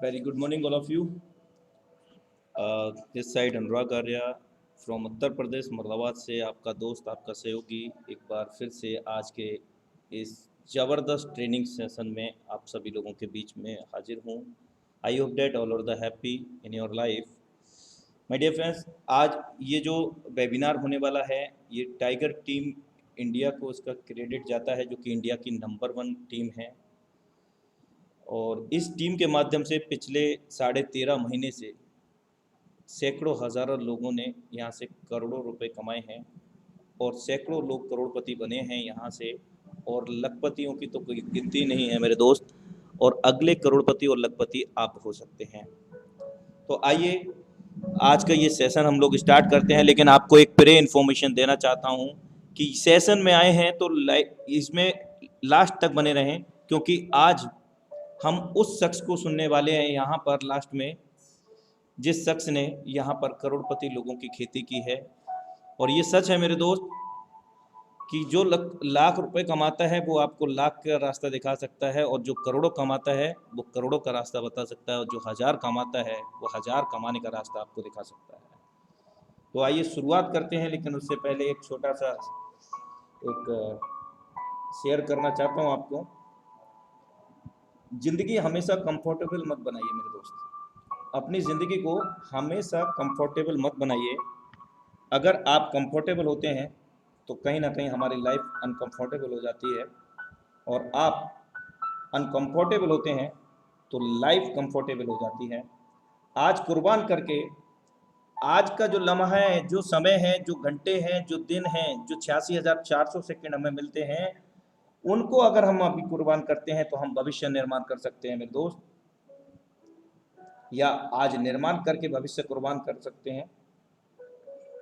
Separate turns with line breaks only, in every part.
Very good morning, all of you. This side Anurag Arya from Uttar Pradesh Moradabad से आपका दोस्त आपका सहयोगी एक बार फिर से आज के इस ज़बरदस्त ट्रेनिंग सेशन में आप सभी लोगों के बीच में हाजिर हूँ। I hope that all are the happy in your life. My dear friends, आज ये जो वेबिनार होने वाला है ये टाइगर टीम इंडिया को इसका क्रेडिट जाता है, जो कि इंडिया की नंबर 1 टीम है। और इस टीम के माध्यम से पिछले 13.5 महीने से सैकड़ों हज़ारों लोगों ने यहाँ से करोड़ों रुपए कमाए हैं और सैकड़ों लोग करोड़पति बने हैं यहाँ से, और लखपतियों की तो कोई गिनती नहीं है मेरे दोस्त। और अगले करोड़पति और लखपति आप हो सकते हैं। तो आइए आज का ये सेशन हम लोग स्टार्ट करते हैं, लेकिन आपको एक प्रे इन्फॉर्मेशन देना चाहता हूँ कि सेशन में आए हैं तो इसमें लास्ट तक बने रहें, क्योंकि आज हम उस शख्स को सुनने वाले हैं यहाँ पर लास्ट में, जिस शख्स ने यहाँ पर करोड़पति लोगों की खेती की है। और ये सच है मेरे दोस्त कि जो लाख रुपए कमाता है वो आपको लाख का रास्ता दिखा सकता है, और जो करोड़ों कमाता है वो करोड़ों का रास्ता बता सकता है, और जो हज़ार कमाता है वो हज़ार कमाने का रास्ता आपको दिखा सकता है। तो आइए शुरुआत करते हैं, लेकिन उससे पहले एक छोटा सा एक शेयर करना चाहता हूँ आपको। ज़िंदगी हमेशा कंफर्टेबल मत बनाइए मेरे दोस्त। अपनी ज़िंदगी को हमेशा कंफर्टेबल मत बनाइए। अगर आप कंफर्टेबल होते हैं तो कहीं ना कहीं हमारी लाइफ अनकंफर्टेबल हो जाती है, और आप अनकंफर्टेबल होते हैं तो लाइफ कंफर्टेबल हो जाती है। आज कुर्बान करके आज का जो लम्हा है, जो समय है, जो घंटे हैं, जो दिन हैं, जो 86,400 सेकेंड हमें मिलते हैं, उनको अगर हम अभी कुर्बान करते हैं तो हम भविष्य निर्माण कर सकते हैं मेरे दोस्त, या आज निर्माण करके भविष्य कुर्बान कर सकते हैं।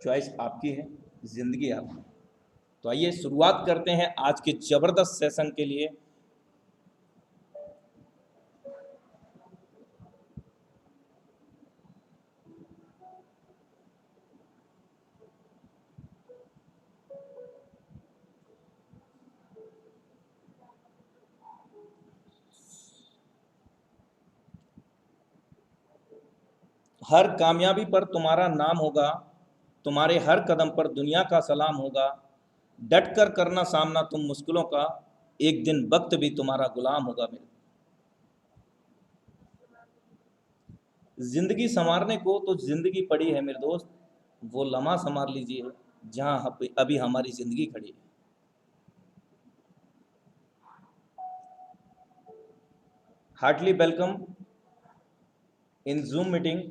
चॉइस आपकी है, जिंदगी आपकी। तो आइए शुरुआत करते हैं आज के जबरदस्त सेशन के लिए। हर कामयाबी पर तुम्हारा नाम होगा, तुम्हारे हर कदम पर दुनिया का सलाम होगा। डट कर करना सामना तुम मुश्किलों का, एक दिन वक्त भी तुम्हारा गुलाम होगा मेरे। जिंदगी संवारने को तो जिंदगी पड़ी है मेरे दोस्त, वो लम्हा संवार लीजिए जहां अभी हमारी जिंदगी खड़ी है। Heartily welcome in Zoom meeting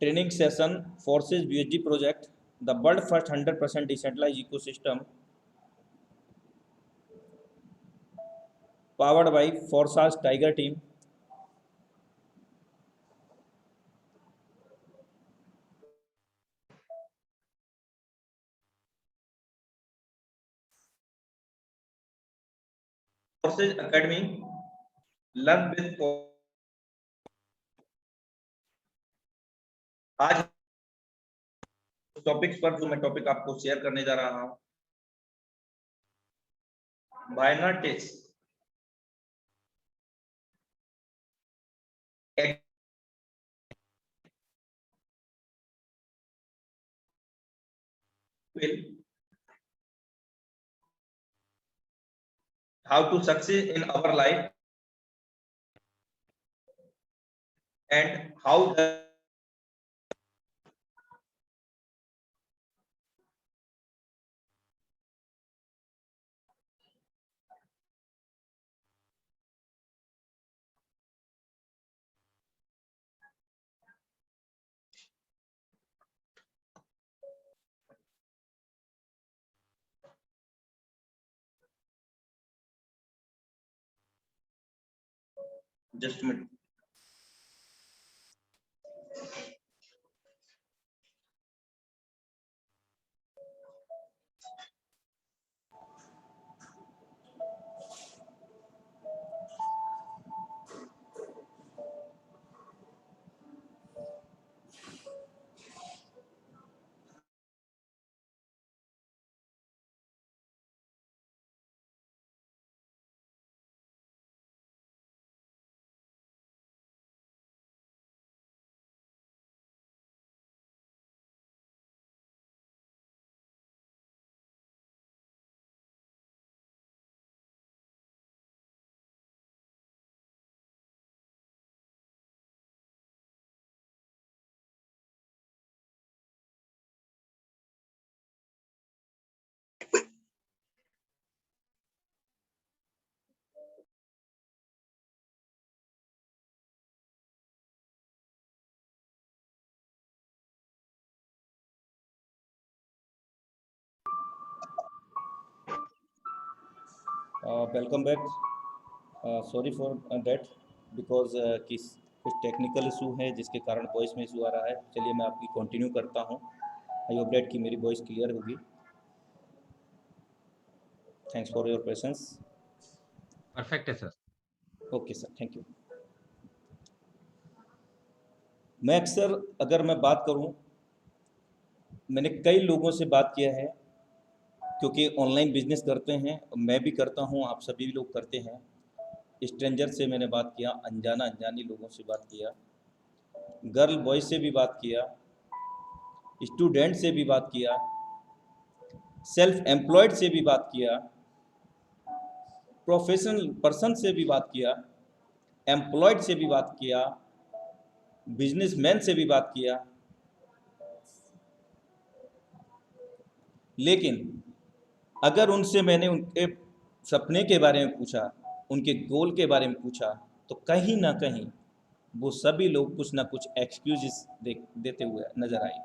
training session forces BSG project, the world first 100% decentralized ecosystem powered by Forsage Tiger team. Forsage Academy, learn with आज टॉपिक्स पर जो मैं टॉपिक आपको शेयर करने जा रहा हूं, बायनर test will how to succeed in our life and how the just a minute. Welcome back. Sorry for that, because कुछ टेक्निकल इशू है जिसके कारण वॉइस में इशू आ रहा है। चलिए मैं आपकी कंटिन्यू करता हूँ। आई होप दैट कि मेरी वॉइस क्लियर होगी। Thanks for your patience.
Perfect है sir.
Okay sir, thank you. मैं अक्सर अगर मैं बात करूं, मैंने कई लोगों से बात किया है, क्योंकि ऑनलाइन बिजनेस करते हैं, मैं भी करता हूं, आप सभी लोग करते हैं। स्ट्रेंजर से मैंने बात किया, अनजाना अनजानी लोगों से बात किया, गर्ल बॉय से भी बात किया, स्टूडेंट से भी बात किया, सेल्फ एम्प्लॉयड से भी बात किया, प्रोफेशनल पर्सन से भी बात किया, एम्प्लॉयड से भी बात किया, बिजनेसमैन से भी बात किया। लेकिन अगर उनसे मैंने उनके सपने के बारे में पूछा, उनके गोल के बारे में पूछा, तो कहीं ना कहीं वो सभी लोग कुछ ना कुछ एक्सक्यूजेस देते हुए नजर आए।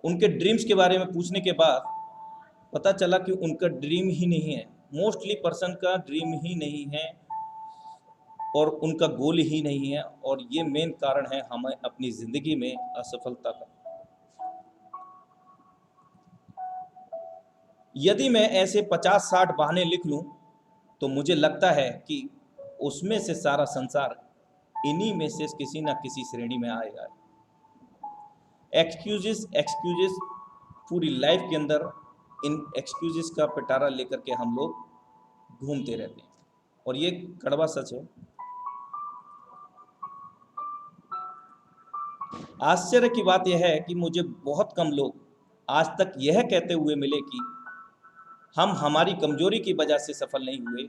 उनके ड्रीम्स के बारे में पूछने के बाद पता चला कि उनका ड्रीम ही नहीं है, मोस्टली पर्सन का ड्रीम ही नहीं है और उनका गोल ही नहीं है, और ये मेन कारण है हमें अपनी ज़िंदगी में असफलता का। यदि मैं ऐसे 50-60 बहाने लिख लूं, तो मुझे लगता है कि उसमें से सारा संसार इन्हीं में से किसी ना किसी श्रेणी में आएगा। एक्सक्यूजेस एक्सक्यूजेस, पूरी लाइफ के अंदर इन एक्सक्यूजेस का पिटारा लेकर के हम लोग घूमते रहते हैं, और ये कड़वा सच है। आश्चर्य की बात यह है कि मुझे बहुत कम लोग आज तक यह कहते हुए मिले कि हम हमारी कमजोरी की वजह से सफल नहीं हुए,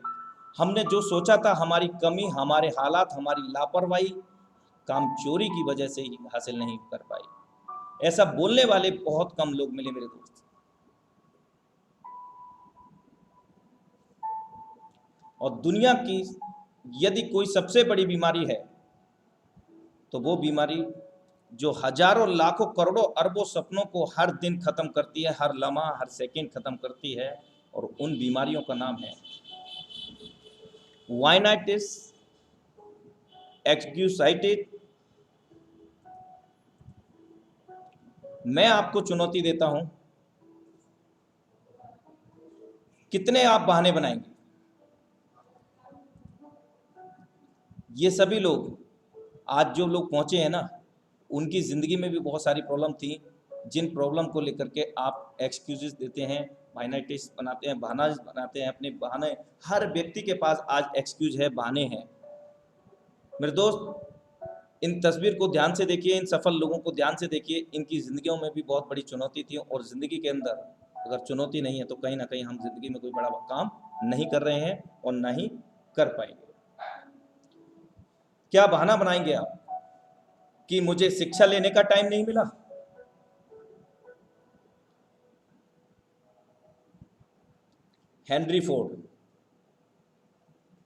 हमने जो सोचा था हमारी कमी, हमारे हालात, हमारी लापरवाही, काम चोरी की वजह से ही हासिल नहीं कर पाए। ऐसा बोलने वाले बहुत कम लोग मिले मेरे दोस्त। और दुनिया की यदि कोई सबसे बड़ी बीमारी है, तो वो बीमारी जो हजारों लाखों करोड़ों अरबों सपनों को हर दिन खत्म करती है, हर लम्हा हर सेकंड खत्म करती है, और उन बीमारियों का नाम है वाइनाइटिस, एक्सक्यूसाइटिस। मैं आपको चुनौती देता हूं, कितने आप बहाने बनाएंगे? ये सभी लोग आज जो लोग पहुंचे हैं ना, उनकी ज़िंदगी में भी बहुत सारी प्रॉब्लम थी, जिन प्रॉब्लम को लेकर के आप एक्सक्यूजेस देते हैं, माइनॉरिटीज बनाते हैं, बहाना बनाते हैं, अपने बहाने। हर व्यक्ति के पास आज एक्सक्यूज है, बहाने हैं। मेरे दोस्त, इन तस्वीर को ध्यान से देखिए, इन सफल लोगों को ध्यान से देखिए। इनकी ज़िंदगियों में भी बहुत बड़ी चुनौती थी, और ज़िंदगी के अंदर अगर चुनौती नहीं है तो कहीं ना कहीं हम ज़िंदगी में कोई बड़ा काम नहीं कर रहे हैं और ना ही कर पाएंगे। क्या बहाना बनाएंगे आप कि मुझे शिक्षा लेने का टाइम नहीं मिला? हेनरी फोर्ड,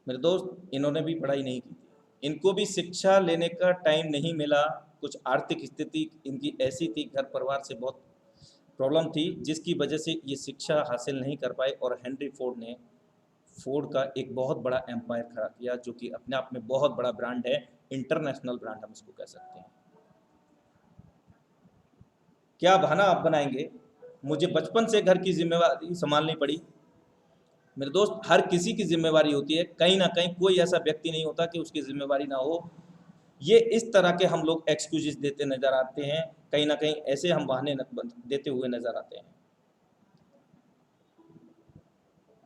मेरे दोस्त, इन्होंने भी पढ़ाई नहीं की थी, इनको भी शिक्षा लेने का टाइम नहीं मिला। कुछ आर्थिक स्थिति इनकी ऐसी थी, घर परिवार से बहुत प्रॉब्लम थी, जिसकी वजह से ये शिक्षा हासिल नहीं कर पाए। और हेनरी फोर्ड ने फोर्ड का एक बहुत बड़ा एम्पायर खड़ा किया, जो कि अपने आप में बहुत बड़ा ब्रांड है, इंटरनेशनल ब्रांड हम इसको कह सकते हैं। क्या बहाना आप बनाएंगे, मुझे बचपन से घर की जिम्मेवारी संभालनी पड़ी? मेरे दोस्त, हर किसी की जिम्मेवारी होती है, कहीं ना कहीं कोई ऐसा व्यक्ति नहीं होता कि उसकी जिम्मेवारी ना हो। ये इस तरह के हम लोग एक्सक्यूजेस देते नजर आते हैं, कहीं ना कहीं ऐसे हम बहाने देते हुए नजर आते हैं।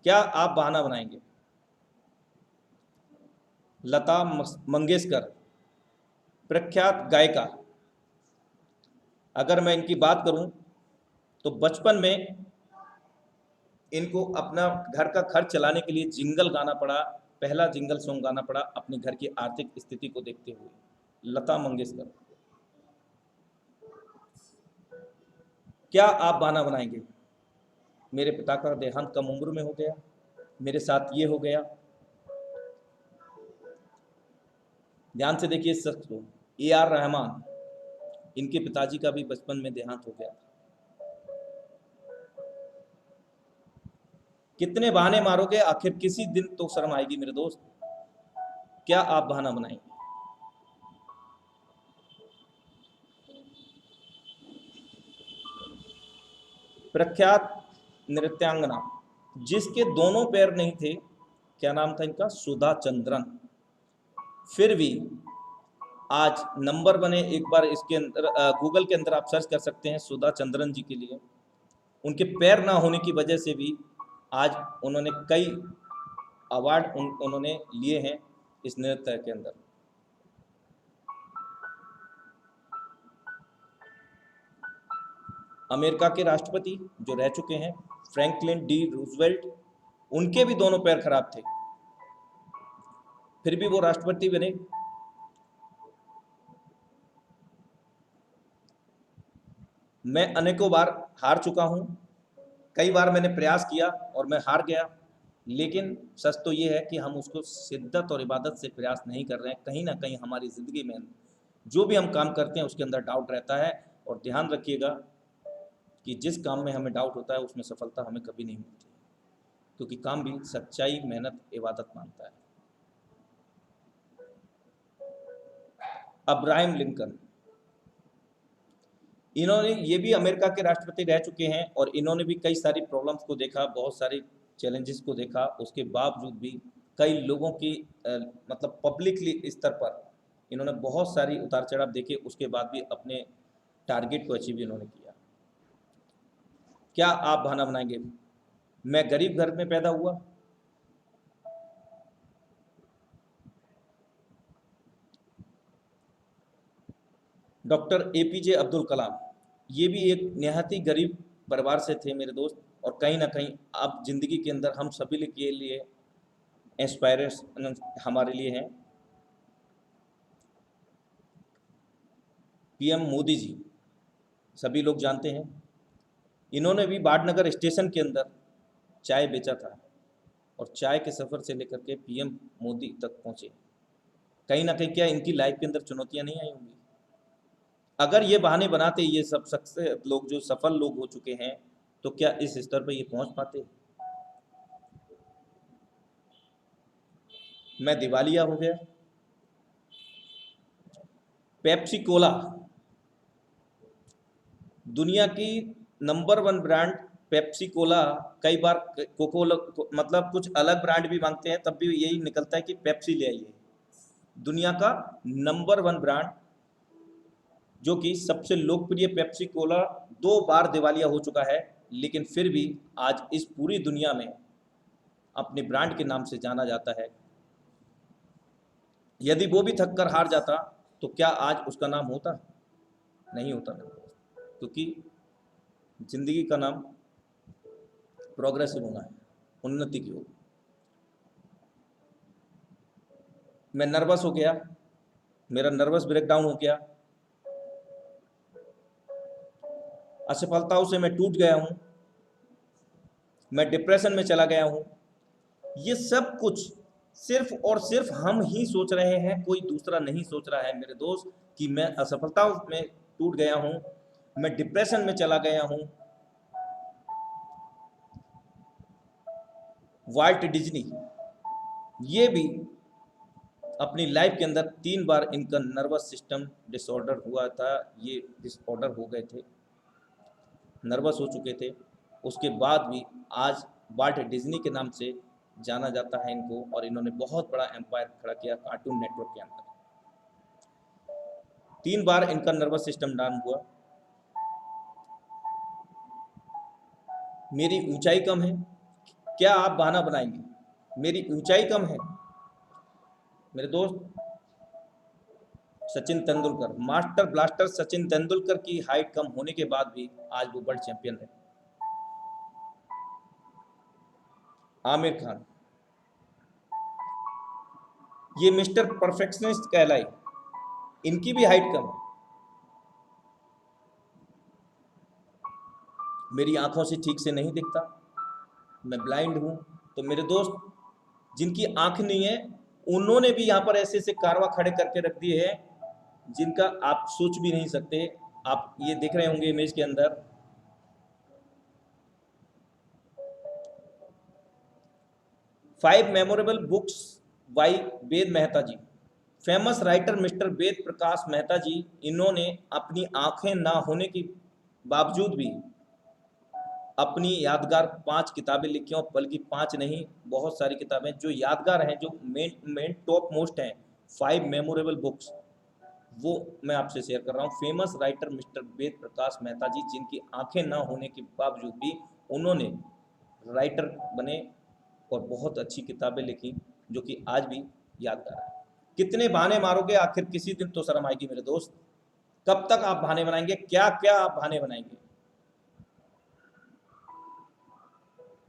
क्या आप बहाना बनाएंगे? लता मंगेशकर, प्रख्यात गायिका, अगर मैं इनकी बात करूं तो बचपन में इनको अपना घर का खर्च चलाने के लिए जिंगल गाना पड़ा, पहला जिंगल सॉन्ग गाना पड़ा अपने घर की आर्थिक स्थिति को देखते हुए। लता मंगेशकर, क्या आप बहाना बनाएंगे? मेरे पिता का देहांत कम उम्र में हो गया, मेरे साथ ये हो गया। ध्यान से देखिए इस शख्स को, AR रहमान, इनके पिताजी का भी बचपन में देहांत हो गया था। कितने बहाने मारोगे, आखिर किसी दिन तो शर्म आएगी मेरे दोस्त। क्या आप बहाना बनाएंगे? प्रख्यात नृत्यांगना जिसके दोनों पैर नहीं थे, क्या नाम था इनका? सुधा चंद्रन। फिर भी आज नंबर बने। एक बार इसके अंदर गूगल के अंदर आप सर्च कर सकते हैं सुधा चंद्रन जी के लिए। उनके पैर ना होने की वजह से भी आज उन्होंने कई अवार्ड उन्होंने लिए हैं इस नृत्य के अंदर। अमेरिका के राष्ट्रपति जो रह चुके हैं, फ्रैंकलिन डी रूजवेल्ट, उनके भी दोनों पैर खराब थे, फिर भी वो राष्ट्रपति बने। मैं अनेकों बार हार चुका हूं, कई बार मैंने प्रयास किया और मैं हार गया, लेकिन सच तो ये है कि हम उसको शिद्दत और इबादत से प्रयास नहीं कर रहे हैं। कहीं ना कहीं हमारी ज़िंदगी में जो भी हम काम करते हैं उसके अंदर डाउट रहता है। और ध्यान रखिएगा कि जिस काम में हमें डाउट होता है उसमें सफलता हमें कभी नहीं मिलती, क्योंकि काम भी सच्चाई, मेहनत, इबादत मांगता है। अब्राहम लिंकन, इन्होंने ये भी अमेरिका के राष्ट्रपति रह चुके हैं और इन्होंने भी कई सारी प्रॉब्लम्स को देखा, बहुत सारी चैलेंजेस को देखा। उसके बावजूद भी कई लोगों की मतलब पब्लिकली स्तर पर इन्होंने बहुत सारी उतार चढ़ाव देखे, उसके बाद भी अपने टारगेट को अचीव इन्होंने किया। क्या आप बहाना बनाएंगे? मैं गरीब घर में पैदा हुआ, डॉक्टर एपीजे अब्दुल कलाम, ये भी एक निहायत ही गरीब परिवार से थे मेरे दोस्त, और कहीं ना कहीं अब ज़िंदगी के अंदर हम सभी के लिए इंस्पायरेशन हमारे लिए हैं। पीएम मोदी जी सभी लोग जानते हैं, इन्होंने भी बाड़नगर स्टेशन के अंदर चाय बेचा था और चाय के सफ़र से लेकर के पीएम मोदी तक पहुँचे। कहीं ना कहीं क्या इनकी लाइफ के अंदर चुनौतियाँ नहीं आई होंगी? अगर ये बहाने बनाते ये सब सक्सेस लोग, जो सफल लोग हो चुके हैं, तो क्या इस स्तर पर ये पहुंच पाते? मैं दिवालिया हो गया। पेप्सी कोला, दुनिया की नंबर 1 ब्रांड पेप्सी कोला, कई बार कोकोला मतलब कुछ अलग ब्रांड भी मांगते हैं तब भी यही निकलता है कि पेप्सी ले आइए। दुनिया का नंबर 1 ब्रांड, जो कि सबसे लोकप्रिय पेप्सी कोला 2 बार दिवालिया हो चुका है, लेकिन फिर भी आज इस पूरी दुनिया में अपने ब्रांड के नाम से जाना जाता है। यदि वो भी थक कर हार जाता तो क्या आज उसका नाम होता? नहीं होता मेरे दोस्त, क्योंकि जिंदगी का नाम प्रोग्रेसिव होना है, उन्नति की हो। मैं नर्वस हो गया, मेरा नर्वस ब्रेकडाउन हो गया, असफलताओं से मैं टूट गया हूं, मैं डिप्रेशन में चला गया हूं। ये सब कुछ सिर्फ और सिर्फ हम ही सोच रहे हैं, कोई दूसरा नहीं सोच रहा है मेरे दोस्त कि मैं असफलताओं में टूट गया हूं, मैं डिप्रेशन में चला गया हूं। वाल्ट डिज्नी, ये भी अपनी लाइफ के अंदर 3 बार इनका नर्वस सिस्टम डिसऑर्डर हुआ था, ये डिसऑर्डर हो गए थे, नर्वस हो चुके थे। उसके बाद भी आज वाल्ट डिज्नी के नाम से जाना जाता है इनको, और इन्होंने बहुत बड़ा एम्पायर खड़ा किया कार्टून नेटवर्क के अंदर। 3 बार इनका नर्वस सिस्टम डाउन हुआ। मेरी ऊंचाई कम है, क्या आप बहाना बनाएंगे? मेरी ऊंचाई कम है मेरे दोस्त। सचिन तेंदुलकर, मास्टर ब्लास्टर सचिन तेंदुलकर की हाइट कम होने के बाद भी आज वो वर्ल्ड चैंपियन है। आमिर खान, ये मिस्टर परफेक्शनिस्ट कहलाई, इनकी भी हाइट कम है। मेरी आंखों से ठीक से नहीं दिखता, मैं ब्लाइंड हूं। तो मेरे दोस्त, जिनकी आंख नहीं है उन्होंने भी यहाँ पर ऐसे ऐसे कारवा खड़े करके रख दिए हैं जिनका आप सोच भी नहीं सकते। आप ये देख रहे होंगे इमेज के अंदर, 5 memorable books by Ved Mehta ji. Famous writer mister Ved Prakash Mehta ji, इन्होंने अपनी आंखें ना होने के बावजूद भी अपनी यादगार 5 किताबें लिखी और बल्कि 5 नहीं, बहुत सारी किताबें जो यादगार हैं, जो मेन टॉप मोस्ट हैं, 5 मेमोरेबल बुक्स, वो मैं आपसे शेयर कर रहा हूँ। Famous writer mister Ved Prakash Mehta जी, जिनकी आंखें ना होने के बावजूद भी उन्होंने राइटर बने और बहुत अच्छी किताबें लिखी जो कि आज भी यादगार है। कितने बहाने मारोगे, आखिर किसी दिन तो शर्म आएगी मेरे दोस्त। कब तक आप बहाने बनाएंगे, क्या क्या आप बहाने बनाएंगे।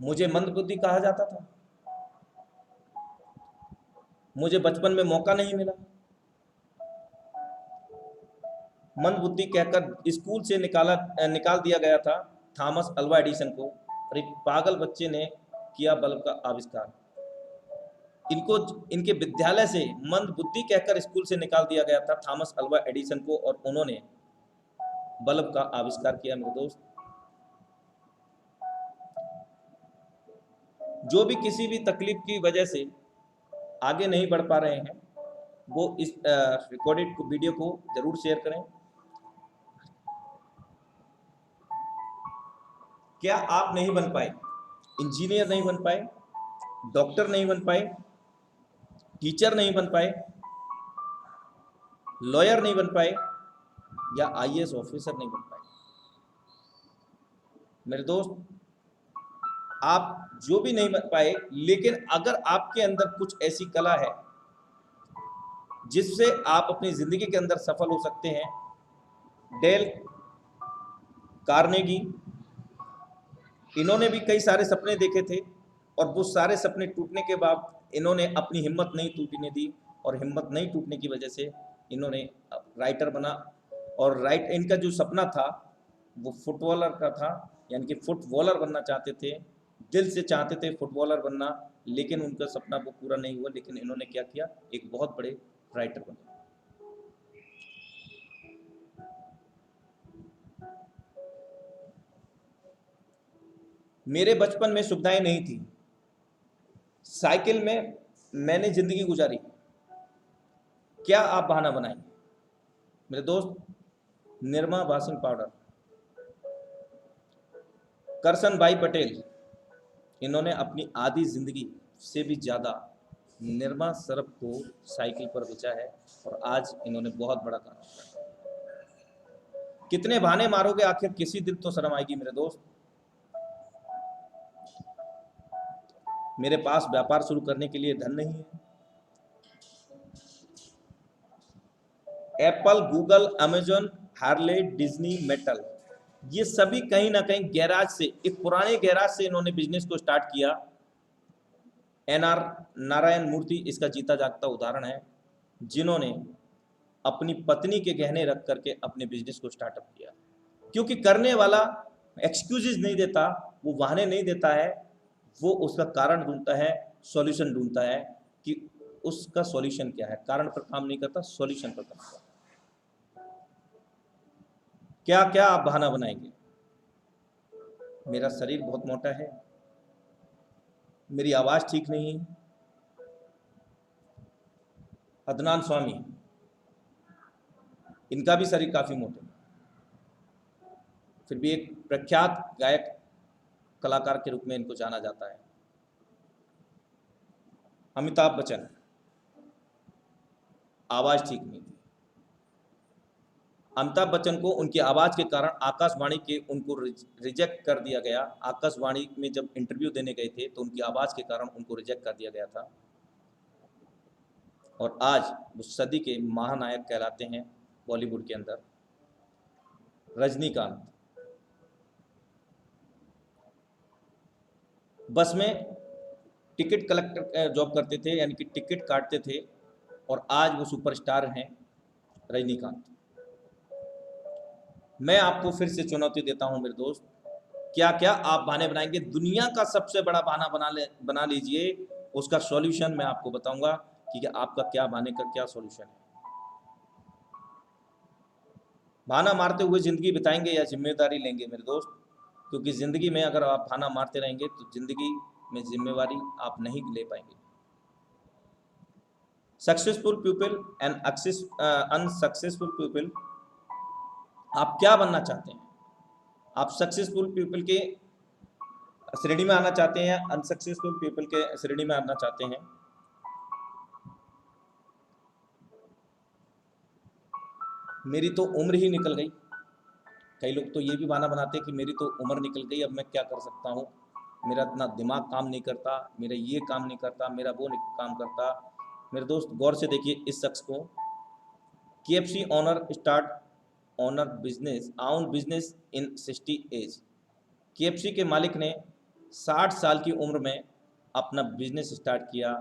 मुझे मंदबुद्धि कहा जाता था, मुझे बचपन में मौका नहीं मिला, मंदबुद्धि कहकर स्कूल से निकाल दिया गया था थॉमस अल्वा एडिसन को, और एक पागल बच्चे ने किया बल्ब का आविष्कार। इनको इनके विद्यालय से मंदबुद्धि कहकर स्कूल से निकाल दिया गया था थॉमस अल्वा एडिसन को, और उन्होंने बल्ब का आविष्कार किया मेरे दोस्त। जो भी किसी भी तकलीफ की वजह से आगे नहीं बढ़ पा रहे हैं, वो इस रिकॉर्डेड वीडियो को जरूर शेयर करें। क्या आप नहीं बन पाए, इंजीनियर नहीं बन पाए, डॉक्टर नहीं बन पाए, टीचर नहीं बन पाए, लॉयर नहीं बन पाए, या आईएएस ऑफिसर नहीं बन पाए, मेरे दोस्त, आप जो भी नहीं बन पाए, लेकिन अगर आपके अंदर कुछ ऐसी कला है जिससे आप अपनी जिंदगी के अंदर सफल हो सकते हैं। डेल कार्नेगी, इन्होंने भी कई सारे सपने देखे थे, और वो सारे सपने टूटने के बाद इन्होंने अपनी हिम्मत नहीं टूटने दी, और हिम्मत नहीं टूटने की वजह से इन्होंने राइटर बना। और इनका जो सपना था वो फुटबॉलर का था, यानी कि फुटबॉलर बनना चाहते थे, दिल से चाहते थे फुटबॉलर बनना, लेकिन उनका सपना वो पूरा नहीं हुआ। लेकिन इन्होंने क्या किया, एक बहुत बड़े राइटर बने। मेरे बचपन में सुविधाएं नहीं थी, साइकिल में मैंने जिंदगी गुजारी, क्या आप बहाना बनाएंगे मेरे दोस्त। निरमा वाशिंग पाउडर, करसन भाई पटेल, इन्होंने अपनी आधी जिंदगी से भी ज़्यादा निरमा सरफ को साइकिल पर बेचा है, और आज इन्होंने बहुत बड़ा काम किया। कितने बहाने मारोगे, आखिर किसी दिन तो शर्म आएगी मेरे दोस्त। मेरे पास व्यापार शुरू करने के लिए धन नहीं है। Apple, Google, Amazon, Harley, Disney, metal, ये सभी कहीं ना कहीं गैराज से, एक पुराने गैराज से इन्होंने बिजनेस को स्टार्ट किया। एनआर नारायण मूर्ति इसका जीता जागता उदाहरण है, जिन्होंने अपनी पत्नी के गहने रख करके अपने बिजनेस को स्टार्टअप किया। क्योंकि करने वाला एक्सक्यूजेज नहीं देता, वो बहाने नहीं देता है, वो उसका कारण ढूंढता है, सॉल्यूशन ढूंढता है कि उसका सॉल्यूशन क्या है। कारण पर काम नहीं करता, सॉल्यूशन पर काम करता। क्या क्या आप बहाना बनाएंगे। मेरा शरीर बहुत मोटा है, मेरी आवाज़ ठीक नहीं है। अदनान स्वामी, इनका भी शरीर काफ़ी मोटा है, फिर भी एक प्रख्यात गायक कलाकार के रूप में इनको जाना जाता है। अमिताभ बच्चन, आवाज़ ठीक नहीं थी। अमिताभ बच्चन को उनकी आवाज़ के कारण आकाशवाणी के उनको रिजेक्ट कर दिया गया। आकाशवाणी में जब इंटरव्यू देने गए थे तो उनकी आवाज़ के कारण उनको रिजेक्ट कर दिया गया था, और आज वो सदी के महानायक कहलाते हैं बॉलीवुड के अंदर। रजनीकांत, बस में टिकट कलेक्टर जॉब करते थे, यानी कि टिकट काटते थे, और आज वो सुपरस्टार हैं रजनीकांत। मैं आपको फिर से चुनौती देता हूं मेरे दोस्त, क्या क्या आप बहाने बनाएंगे। दुनिया का सबसे बड़ा बहाना बना लीजिए, उसका सॉल्यूशन मैं आपको बताऊंगा कि आपका क्या बहाने का क्या सॉल्यूशन है। बहाना मारते हुए ज़िंदगी बिताएंगे या जिम्मेदारी लेंगे मेरे दोस्त, क्योंकि ज़िंदगी में अगर आप बहाना मारते रहेंगे तो ज़िंदगी में जिम्मेवारी आप नहीं ले पाएंगे। Successful people and unsuccessful people, आप क्या बनना चाहते हैं? आप सक्सेसफुल पीपल के श्रेणी में आना चाहते हैं, अनसक्सेसफुल पीपल के श्रेणी में आना चाहते हैं? मेरी तो उम्र ही निकल गई। कई लोग तो ये भी बहाना बनाते हैं कि मेरी तो उम्र निकल गई, अब मैं क्या कर सकता हूँ, मेरा इतना दिमाग काम नहीं करता, मेरा ये काम नहीं करता, मेरा वो नहीं काम करता। मेरे दोस्त गौर से देखिए इस शख्स को। KFC owner start on business in 60 age. KFC के मालिक ने 60 साल की उम्र में अपना बिजनेस स्टार्ट किया।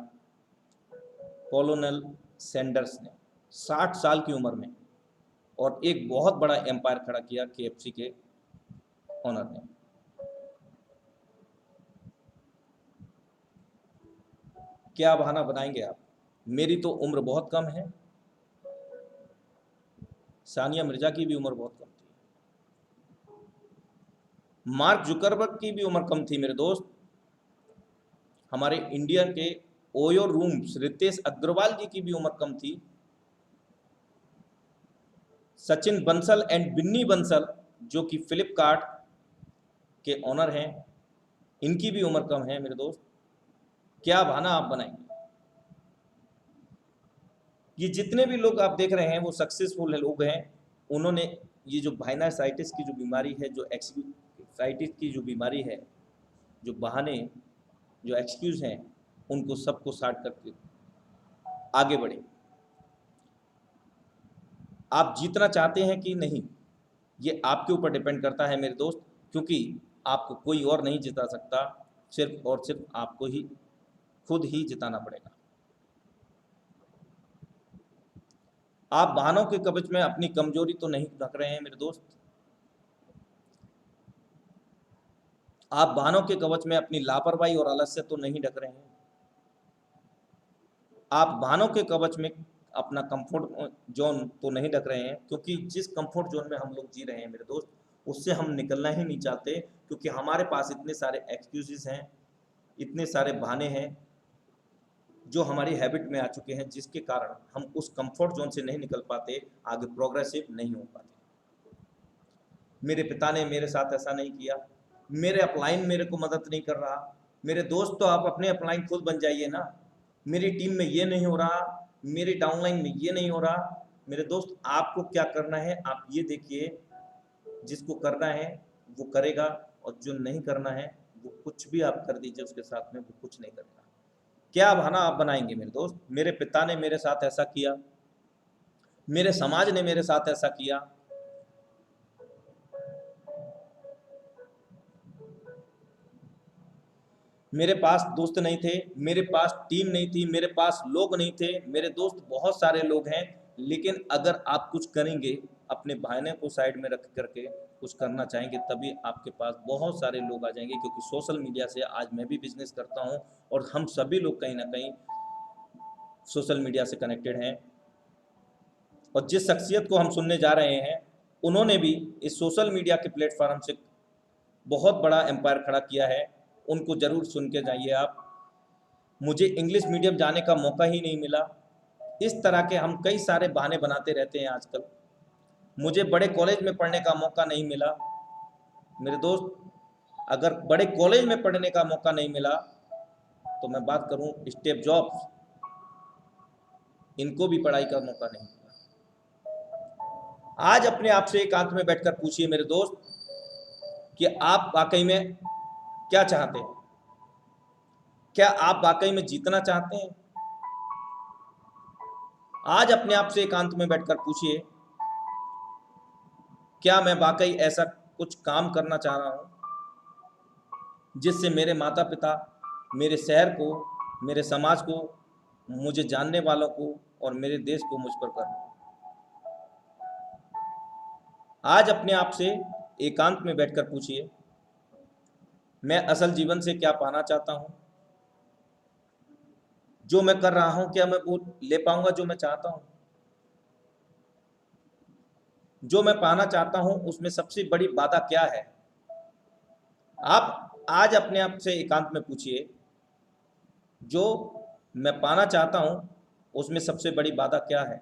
कॉलोनल सैंडर्स ने 60 साल की उम्र में, और एक बहुत बड़ा एम्पायर खड़ा किया KFC के ओनर ने। क्या बहाना बनाएंगे आप? मेरी तो उम्र बहुत कम है। सानिया मिर्जा की भी उम्र बहुत कम थी। मार्क जुकरबर्ग की भी उम्र कम थी मेरे दोस्त। हमारे इंडिया के ओयो रूम्स रितेश अग्रवाल जी की भी उम्र कम थी। सचिन बंसल एंड बिन्नी बंसल जो कि फ्लिपकार्ट के ओनर हैं, इनकी भी उम्र कम है मेरे दोस्त। क्या बहाना आप बनाएंगे? ये जितने भी लोग आप देख रहे हैं वो सक्सेसफुल लोग हैं। उन्होंने ये जो भाइनासाइटिस की जो बीमारी है, जो एक्साइटिस की जो बीमारी है, जो बहाने, जो एक्सक्यूज हैं, उनको सबको साट करके आगे बढ़े। आप जीतना चाहते हैं कि नहीं, ये आपके ऊपर डिपेंड करता है मेरे दोस्त, क्योंकि आपको कोई और नहीं जिता सकता, सिर्फ और सिर्फ आपको ही खुद ही जिताना पड़ेगा। आप बहानों के कवच में अपनी कमजोरी तो नहीं ढक रहे हैं मेरे दोस्त। आप बहानों के कवच में अपनी लापरवाही और आलस्य तो नहीं ढक रहे हैं। आप बहानों के कवच में अपना कंफर्ट जोन तो नहीं ढक रहे हैं, क्योंकि जिस कंफर्ट जोन में हम लोग जी रहे हैं मेरे दोस्त, उससे हम निकलना ही नहीं चाहते, क्योंकि हमारे पास इतने सारे एक्सक्यूजेस हैं, इतने सारे बहाने हैं जो हमारी हैबिट में आ चुके हैं, जिसके कारण हम उस कंफर्ट जोन से नहीं निकल पाते, आगे प्रोग्रेसिव नहीं हो पाते। मेरे पिता ने मेरे साथ ऐसा नहीं किया, मेरे अपलाइन मेरे को मदद नहीं कर रहा। मेरे दोस्त तो आप अपने अपलाइन खुद बन जाइए ना। मेरी टीम में ये नहीं हो रहा, मेरी डाउनलाइन में ये नहीं हो रहा। मेरे दोस्त आपको क्या करना है आप ये देखिए, जिसको करना है वो करेगा, और जो नहीं करना है वो कुछ भी आप कर दीजिए उसके साथ में, वो कुछ नहीं करेगा। क्या बहाना आप बनाएंगे मेरे दोस्त? मेरे पिता ने मेरे साथ ऐसा किया, मेरे समाज ने मेरे साथ ऐसा किया। मेरे पास दोस्त नहीं थे, मेरे पास टीम नहीं थी, मेरे पास लोग नहीं थे। मेरे दोस्त बहुत सारे लोग हैं, लेकिन अगर आप कुछ करेंगे, अपने भाईने को साइड में रख करके कुछ करना चाहेंगे, तभी आपके पास बहुत सारे लोग आ जाएंगे। क्योंकि सोशल मीडिया से आज मैं भी बिजनेस करता हूं, और हम सभी लोग कहीं ना कहीं सोशल मीडिया से कनेक्टेड हैं। और जिस शख्सियत को हम सुनने जा रहे हैं, उन्होंने भी इस सोशल मीडिया के प्लेटफॉर्म से बहुत बड़ा एम्पायर खड़ा किया है। उनको ज़रूर सुन के जाइए आप। मुझे इंग्लिश मीडियम जाने का मौका ही नहीं मिला। इस तरह के हम कई सारे बहाने बनाते रहते हैं आजकल। मुझे बड़े कॉलेज में पढ़ने का मौका नहीं मिला। मेरे दोस्त, अगर बड़े कॉलेज में पढ़ने का मौका नहीं मिला, तो मैं बात करूं स्टेप जॉब्स, इनको भी पढ़ाई का मौका नहीं मिला। आज अपने आप से एकांत में बैठकर पूछिए मेरे दोस्त कि आप वाकई में क्या चाहते हैं? क्या आप वाकई में जीतना चाहते हैं? आज अपने आप से एकांत में बैठकर पूछिए, क्या मैं वाकई ऐसा कुछ काम करना चाह रहा हूं जिससे मेरे माता पिता, मेरे शहर को, मेरे समाज को, मुझे जानने वालों को और मेरे देश को मुझ पर गर्व हो। आज अपने आप से एकांत में बैठकर पूछिए, मैं असल जीवन से क्या पाना चाहता हूं? जो मैं कर रहा हूं, क्या मैं वो ले पाऊंगा जो मैं चाहता हूं? जो मैं पाना चाहता हूं, उसमें सबसे बड़ी बाधा क्या है? आप आज अपने आप से एकांत में पूछिए, जो मैं पाना चाहता हूं उसमें सबसे बड़ी बाधा क्या है?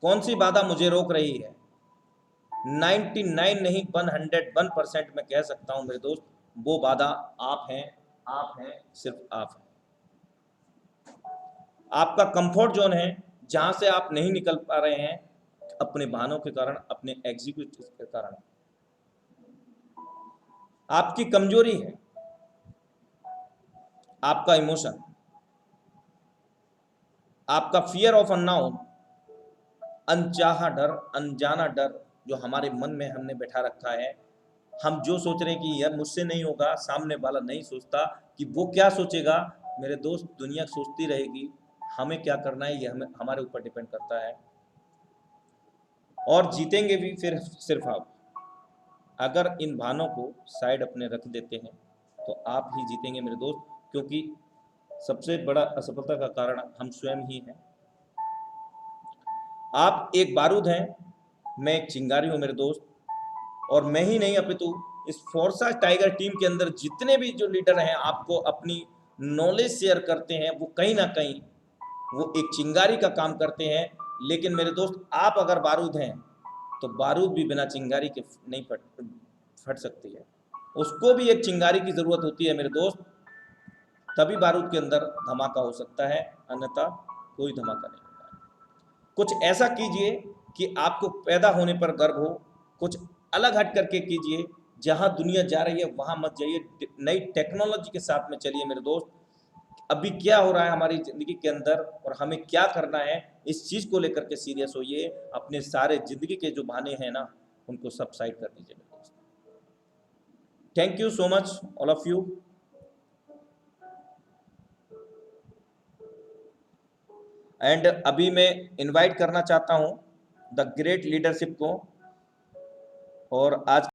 कौन सी बाधा मुझे रोक रही है? 99 नहीं 101% मैं कह सकता हूं मेरे दोस्त, वो बाधा आप हैं, आप हैं, सिर्फ आप हैं। आपका कंफर्ट जोन है, जहां से आप नहीं निकल पा रहे हैं अपने बहानों के कारण, अपने एग्जीक्यूटिव के कारण। आपकी कमजोरी है आपका इमोशन, आपका फियर ऑफ अननोन, अनचाहा डर, अनजाना डर जो हमारे मन में हमने बैठा रखा है। हम जो सोच रहे हैं कि यह मुझसे नहीं होगा, सामने वाला नहीं सोचता कि वो क्या सोचेगा। मेरे दोस्त, दुनिया सोचती रहेगी, हमें क्या करना है ये हमारे ऊपर डिपेंड करता है। और जीतेंगे भी फिर सिर्फ आप। अगर इन भानों को साइड अपने रख देते हैं तो आप ही जीतेंगे मेरे दोस्त, क्योंकि सबसे बड़ा असफलता का कारण हम स्वयं ही हैं। आप एक बारूद हैं, मैं एक चिंगारी हूं मेरे दोस्त। और मैं ही नहीं अपितु इस फोर्सा टाइगर टीम के अंदर जितने भी जो लीडर हैं आपको अपनी नॉलेज शेयर करते हैं, वो कहीं ना कहीं वो एक चिंगारी का काम करते हैं। लेकिन मेरे दोस्त, आप अगर बारूद हैं तो बारूद भी बिना चिंगारी के नहीं फट सकती है। उसको भी एक चिंगारी की ज़रूरत होती है मेरे दोस्त, तभी बारूद के अंदर धमाका हो सकता है, अन्यथा कोई धमाका नहीं होता है। कुछ ऐसा कीजिए कि आपको पैदा होने पर गर्व हो, कुछ अलग हट करके कीजिए। जहां दुनिया जा रही है वहां मत जाइए, नई टेक्नोलॉजी के साथ में चलिए मेरे दोस्त। अभी क्या हो रहा है हमारी ज़िंदगी के अंदर और हमें क्या करना है, इस चीज़ को लेकर के सीरियस होइए। अपने सारे ज़िंदगी के जो बहाने हैं ना, उनको सब साइड कर दीजिए मेरे दोस्त। Thank you so much all of you. And अभी मैं इनवाइट करना चाहता हूँ द ग्रेट लीडरशिप को, और आज